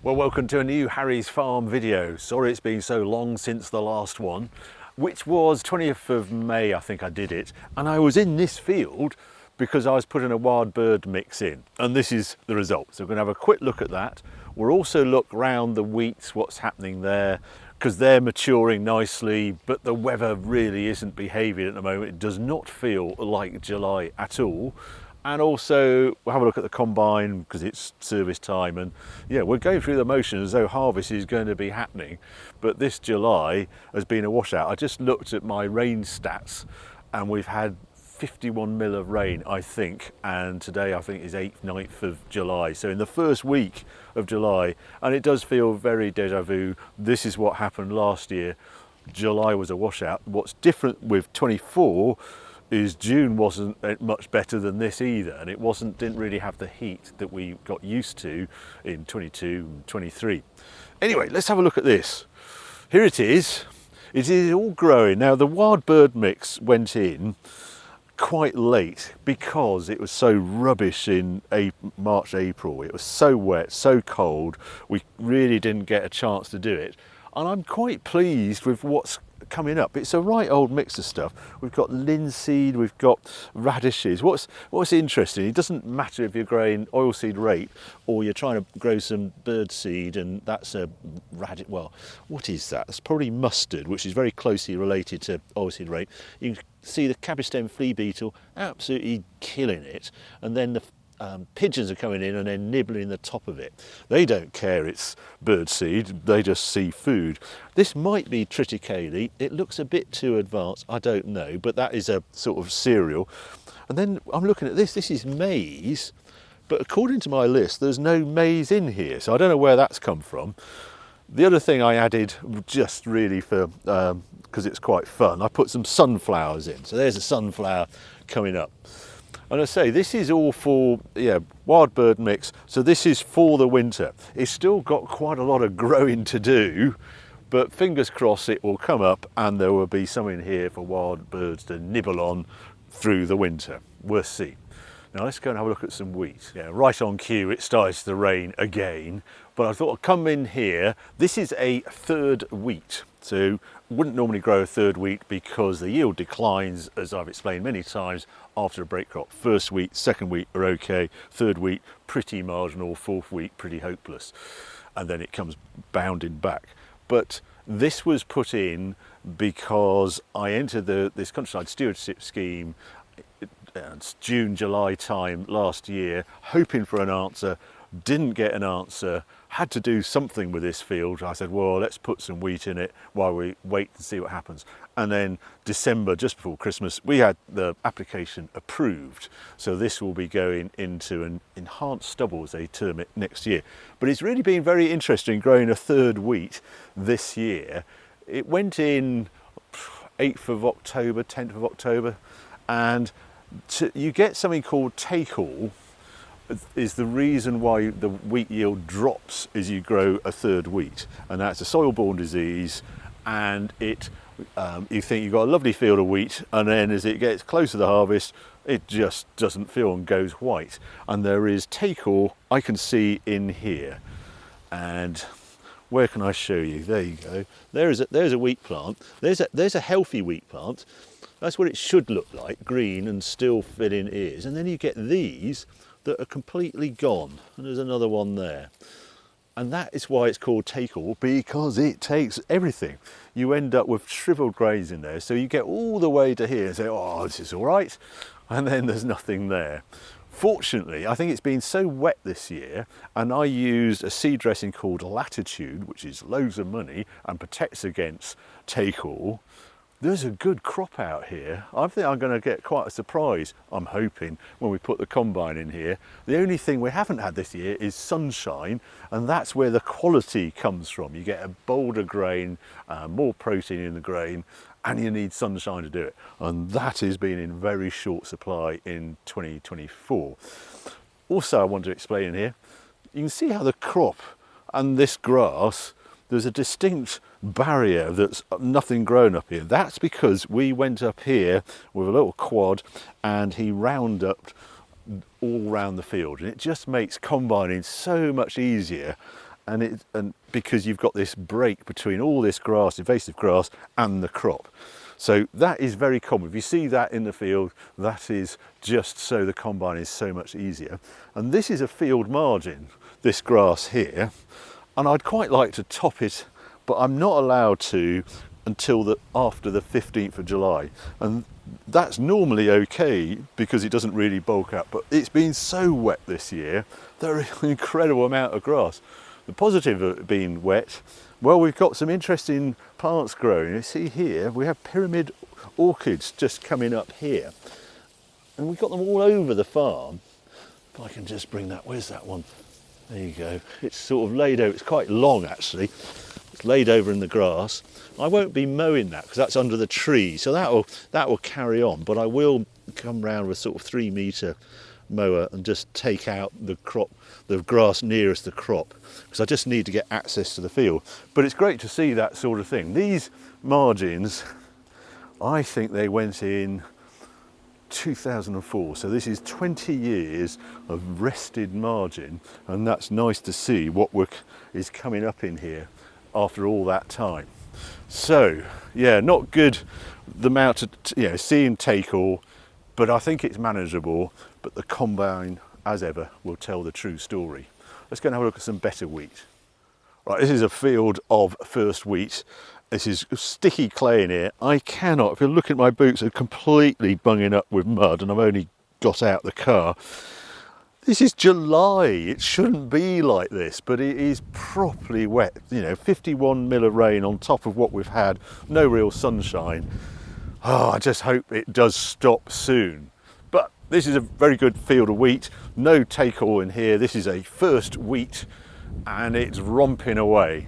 Well, welcome to a new Harry's Farm video. Sorry it's been so long since the last one, which was 20th of May, I think I did it. And I was in this field because I was putting a wild bird mix in. And this is the result. So we're going to have a quick look at that. We'll also look round the wheats, what's happening there, because they're maturing nicely, but the weather really isn't behaving at the moment. It does not feel like July at all. And also we'll have a look at the combine because it's service time, and yeah, we're going through the motion as though harvest is going to be happening, but this July has been a washout. I just looked at my rain stats and we've had 51 mil of rain, I think, and today I think is 8th, 9th of July. So in the first week of July, and it does feel very deja vu. This is what happened last year. July was a washout. What's different with 24 is June wasn't much better than this either, and it didn't really have the heat that we got used to in 22 and 23. Anyway, let's have a look at this. Here it is. It is all growing. Now the wild bird mix went in quite late because it was so rubbish in March, April. It was so wet, so cold, we really didn't get a chance to do it. And I'm quite pleased with what's coming up. It's a right old mix of stuff. We've got linseed, we've got radishes. What's interesting, it doesn't matter if you're growing oilseed rape or you're trying to grow some bird seed, and that's a radish. Well, what is that? It's probably mustard, which is very closely related to oilseed rape. You can see the cabbage stem flea beetle absolutely killing it, and then the pigeons are coming in and then nibbling the top of it. They don't care it's bird seed, they just see food. This might be triticale. It looks a bit too advanced, I don't know, but that is a sort of cereal. And then I'm looking at this is maize, but according to my list there's no maize in here, so I don't know where that's come from. The other thing I added, just really for because it's quite fun, I put some sunflowers in. So there's a sunflower coming up. And I say, this is all for wild bird mix, so this is for the winter. It's still got quite a lot of growing to do, but fingers crossed it will come up and there will be some in here for wild birds to nibble on through the winter. We'll see. Now let's go and have a look at some wheat. Yeah, right on cue, it starts to rain again, but I thought I'd come in here. This is a third wheat, so wouldn't normally grow a third wheat because the yield declines, as I've explained many times, after a break crop. First wheat, second wheat are okay, third wheat pretty marginal, fourth wheat pretty hopeless, and then it comes bounding back. But this was put in because I entered this countryside stewardship scheme June, July time last year, hoping for an answer, didn't get an answer, had to do something with this field. I said, well, let's put some wheat in it while we wait and see what happens. And then December, just before Christmas, we had the application approved. So this will be going into an enhanced stubble, as they term it, next year. But it's really been very interesting growing a third wheat this year. It went in 8th of October, 10th of October, and you get something called take-all. Is the reason why the wheat yield drops as you grow a third wheat, and that's a soil-borne disease, and it you think you've got a lovely field of wheat, and then as it gets closer to the harvest it just doesn't feel and goes white. And there is take-all I can see in here, and where can I show you? There you go. There's a wheat plant. There's a healthy wheat plant. That's what it should look like, green and still filling ears. And then you get these that are completely gone, and there's another one there. And that is why it's called take-all, because it takes everything. You end up with shriveled grains in there, so you get all the way to here and say, oh, this is all right, and then there's nothing there. Fortunately, I think it's been so wet this year, and I used a seed dressing called Latitude, which is loads of money and protects against take-all. There's a good crop out here. I think I'm going to get quite a surprise, I'm hoping, when we put the combine in here. The only thing we haven't had this year is sunshine, and that's where the quality comes from. You get a bolder grain, more protein in the grain, and you need sunshine to do it. And that has been in very short supply in 2024. Also, I want to explain here, you can see how the crop and this grass, there's a distinct barrier that's nothing grown up here. That's because we went up here with a little quad and he Rounduped all round the field, and it just makes combining so much easier. and because you've got this break between all this grass, invasive grass, and the crop. So that is very common. If you see that in the field, that is just so the combine is so much easier. And this is a field margin, this grass here, and I'd quite like to top it, but I'm not allowed to until after the 15th of July. And that's normally okay because it doesn't really bulk up, but it's been so wet this year, there is an incredible amount of grass. The positive of it being wet, well, we've got some interesting plants growing. You see here, we have pyramid orchids just coming up here. And we've got them all over the farm. If I can just bring that, where's that one? There you go. It's sort of laid over, it's quite long actually. It's laid over in the grass. I won't be mowing that because that's under the tree, so that will carry on, but I will come round with sort of 3 metre mower and just take out the crop, the grass nearest the crop, because I just need to get access to the field. But it's great to see that sort of thing. These margins, I think they went in 2004, so this is 20 years of rested margin, and that's nice to see what work is coming up in here after all that time. So yeah, not good the amount of see and take all, but I think it's manageable. But the combine, as ever, will tell the true story. Let's go and have a look at some better wheat. Right, this is a field of first wheat. This is sticky clay in here. I cannot, if you look at my boots, they're completely bunging up with mud, and I've only got out the car. This is July, it shouldn't be like this, but it is properly wet. 51 mil of rain on top of what we've had, no real sunshine. Oh, I just hope it does stop soon. But this is a very good field of wheat, no take all in here. This is a first wheat and it's romping away.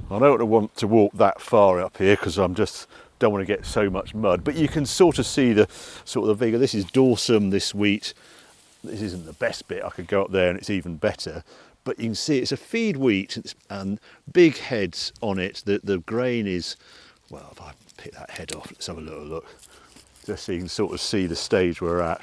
I don't want to walk that far up here because I'm just don't want to get so much mud, but you can sort of see the vigor. This is dorsum, this wheat. This isn't the best bit. I could go up there and it's even better, but you can see it's a feed wheat and big heads on it. The grain is, well, if I pick that head off, let's have a little look, just so you can sort of see the stage we're at.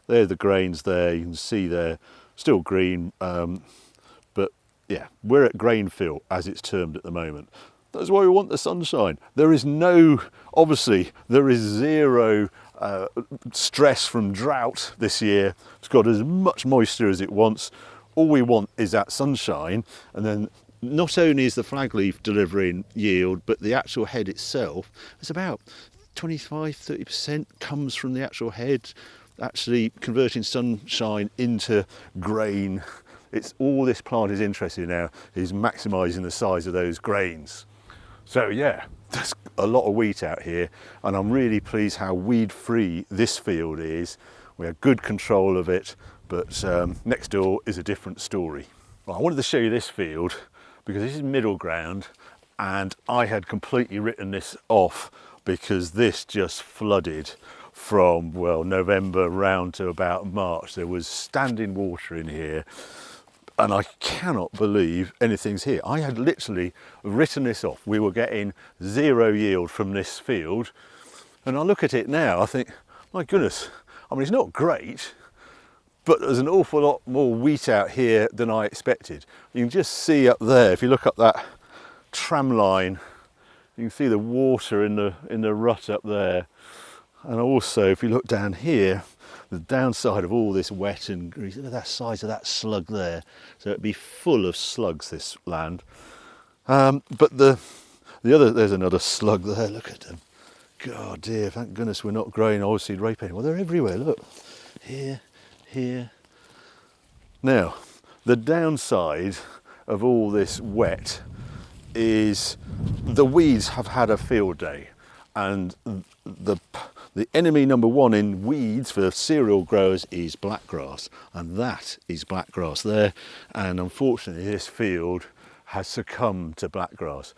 There are the grains there, you can see they're still green, but yeah, we're at grain fill as it's termed at the moment. That's why we want the sunshine. There is obviously there is zero stress from drought this year. It's got as much moisture as it wants. All we want is that sunshine, and then not only is the flag leaf delivering yield, but the actual head itself, it's about 25-30% comes from the actual head, actually converting sunshine into grain. It's all this plant is interested in now is maximising the size of those grains. So yeah, there's a lot of wheat out here, and I'm really pleased how weed-free this field is. We have good control of it, but next door is a different story. Well, I wanted to show you this field because this is middle ground, and I had completely written this off because this just flooded from, well, November round to about March. There was standing water in here, and I cannot believe anything's here. I had literally written this off. We were getting zero yield from this field, and I look at it now, I think, my goodness, I mean, it's not great, but there's an awful lot more wheat out here than I expected. You can just see up there, if you look up that tram line, you can see the water in the rut up there. And also, if you look down here, the downside of all this wet and grease, look at that size of that slug there. So it'd be full of slugs, this land. But the other, there's another slug there, look at them. God dear, thank goodness we're not growing oilseed rape anymore. They're everywhere, look. Here. Now, the downside of all this wet is the weeds have had a field day, and the enemy number one in weeds for cereal growers is blackgrass, and that is blackgrass there, and unfortunately this field has succumbed to blackgrass.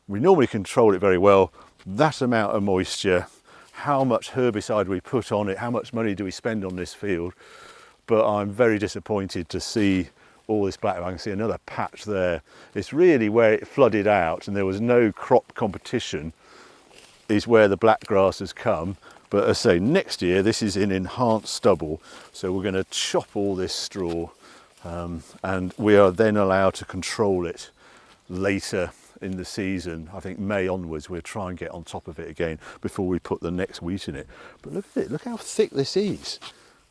We normally control it very well. That amount of moisture, how much herbicide we put on it, how much money do we spend on this field, but I'm very disappointed to see all this black. I can see another patch there. It's really where it flooded out and there was no crop competition is where the blackgrass has come. But as I say, next year this is in enhanced stubble, so we're going to chop all this straw and we are then allowed to control it later in the season. I think May onwards we'll try and get on top of it again before we put the next wheat in it. But look at it, look how thick this is.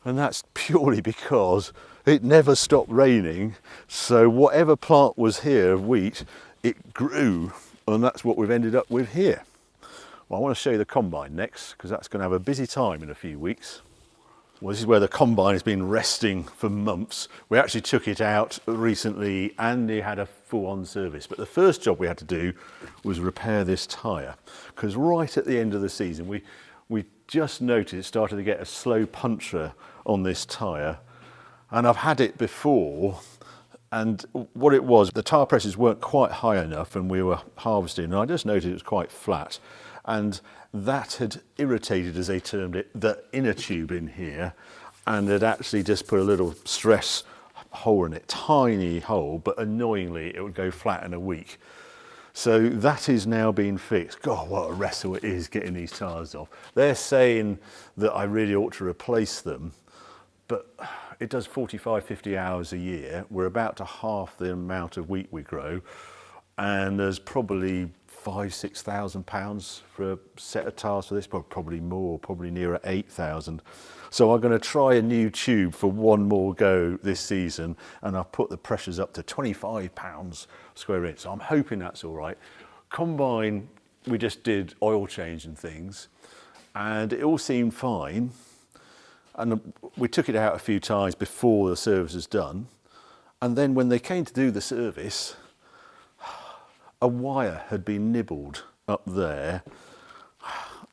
And that's purely because it never stopped raining, so whatever plant was here of wheat, it grew, and that's what we've ended up with here. Well, I want to show you the combine next, because that's going to have a busy time in a few weeks. Well, this is where the combine has been resting for months. We actually took it out recently and it had a full-on service. But the first job we had to do was repair this tyre, because right at the end of the season, we just noticed it started to get a slow puncture on this tyre. And I've had it before, and what it was, the tyre pressures weren't quite high enough and we were harvesting, and I just noticed it was quite flat. And that had irritated, as they termed it, the inner tube in here, and had actually just put a little stress hole in it, tiny hole, but annoyingly it would go flat in a week. So that is now being fixed. God, what a wrestle it is getting these tyres off. They're saying that I really ought to replace them, but it does 45, 50 hours a year. We're about to half the amount of wheat we grow, and there's probably £5,000-6,000 for a set of tyres for this, but probably more, probably nearer 8,000. So I'm going to try a new tube for one more go this season, and I've put the pressures up to £25 square inch. So I'm hoping that's all right. Combine, we just did oil change and things, and it all seemed fine. And we took it out a few times before the service was done. And then when they came to do the service, a wire had been nibbled up there,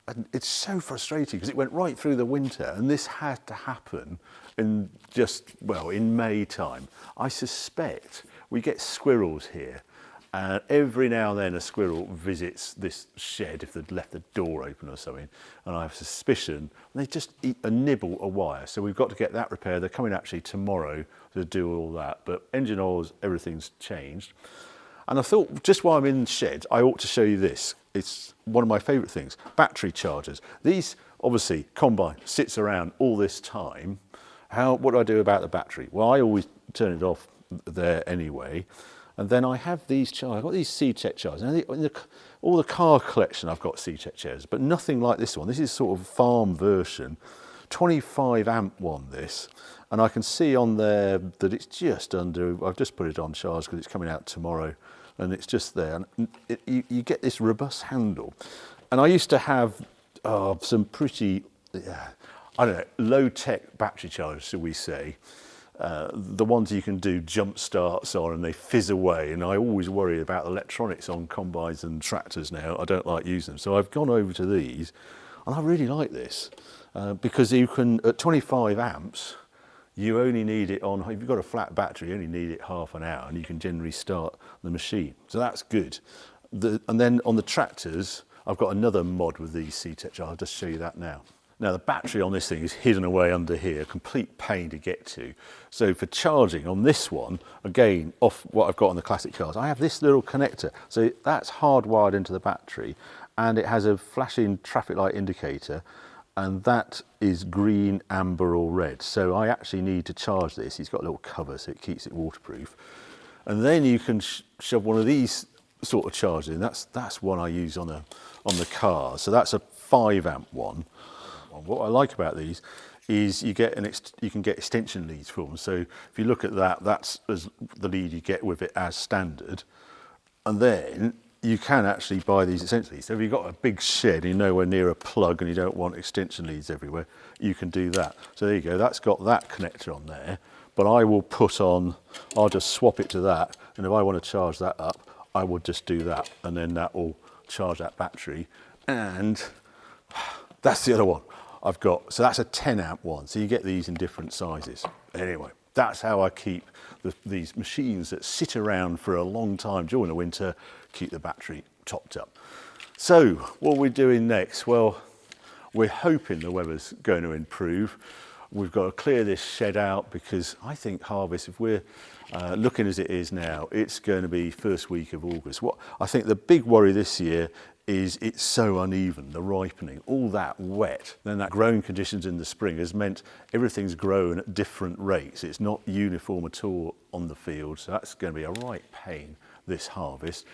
and it's so frustrating because it went right through the winter, and this had to happen in in May time. I suspect we get squirrels here, and every now and then a squirrel visits this shed if they'd left the door open or something, and I have a suspicion they just eat and nibble a wire. So we've got to get that repaired. They're coming actually tomorrow to do all that, but engine oils, everything's changed. And I thought, just while I'm in the shed, I ought to show you this. It's one of my favourite things, battery chargers. These, obviously, combine sits around all this time. What do I do about the battery? Well, I always turn it off there anyway. And then I have these chargers. I've got these C-Tech chargers. Now, all the car collection, I've got C-Tech chargers, but nothing like this one. This is sort of farm version, 25 amp one, this. And I can see on there that it's just under, I've just put it on charge because it's coming out tomorrow, and it's just there. And you get this robust handle. And I used to have some pretty, I don't know, low-tech battery chargers, shall we say. The ones you can do jump starts on and they fizz away. And I always worry about electronics on combines and tractors now. I don't like using them. So I've gone over to these, and I really like this because you can, at 25 amps, you only need it on, if you've got a flat battery, you only need it half an hour and you can generally start the machine. So that's good. And then on the tractors, I've got another mod with these C-Tech. I'll just show you that now. Now the battery on this thing is hidden away under here, complete pain to get to. So for charging on this one, again, off what I've got on the classic cars, I have this little connector. So that's hardwired into the battery, and it has a flashing traffic light indicator, and that is green, amber or red. So I actually need to charge this. It's got a little cover so it keeps it waterproof. And then you can shove one of these sort of chargers in. That's one I use on the car. So that's a 5 amp one. What I like about these is you can get extension leads for them. So if you look at that, that's the lead you get with it as standard. And then you can actually buy these extension leads. So if you've got a big shed and you're nowhere near a plug and you don't want extension leads everywhere, you can do that. So there you go, that's got that connector on there. But I'll just swap it to that. And if I want to charge that up, I will just do that. And then that will charge that battery. And that's the other one I've got. So that's a 10 amp one. So you get these in different sizes. Anyway, that's how I keep these machines that sit around for a long time during the winter, keep the battery topped up. So what are we doing next? Well, we're hoping the weather's going to improve. We've got to clear this shed out because I think harvest, if we're looking as it is now, it's going to be first week of August. What I think the big worry this year is it's so uneven, the ripening, all that wet. Then that growing conditions in the spring has meant everything's grown at different rates. It's not uniform at all on the field, so that's going to be a right pain this harvest.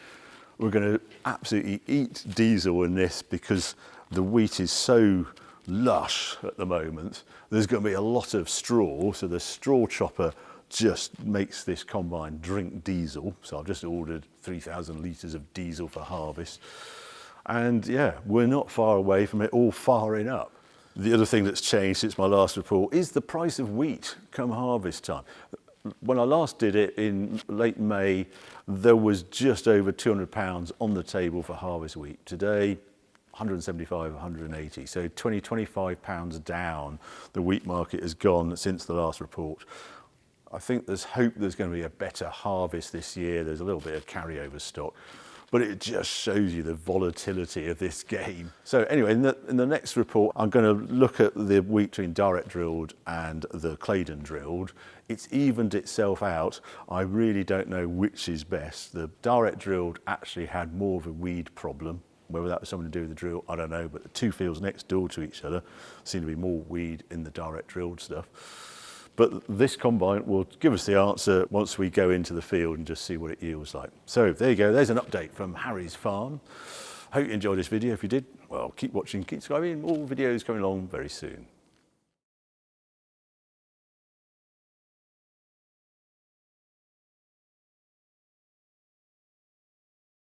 We're going to absolutely eat diesel in this because the wheat is so lush at the moment. There's going to be a lot of straw, so the straw chopper just makes this combine drink diesel. So I've just ordered 3,000 litres of diesel for harvest. And yeah, we're not far away from it all firing up. The other thing that's changed since my last report is the price of wheat come harvest time. When I last did it in late May, there was just over £200 on the table for harvest wheat. Today, 175, 180, so 20, 25 pounds down the wheat market has gone since the last report. I think there's hope there's going to be a better harvest this year. There's a little bit of carryover stock, but it just shows you the volatility of this game. So anyway, in the next report, I'm going to look at the wheat between direct drilled and the Claydon drilled. It's evened itself out. I really don't know which is best. The direct drilled actually had more of a weed problem. Whether that was something to do with the drill, I don't know, but the two fields next door to each other seem to be more weed in the direct drilled stuff. But this combine will give us the answer once we go into the field and just see what it yields like. So there you go, there's an update from Harry's farm. Hope you enjoyed this video. If you did, well, keep watching, keep subscribing, more videos coming along very soon.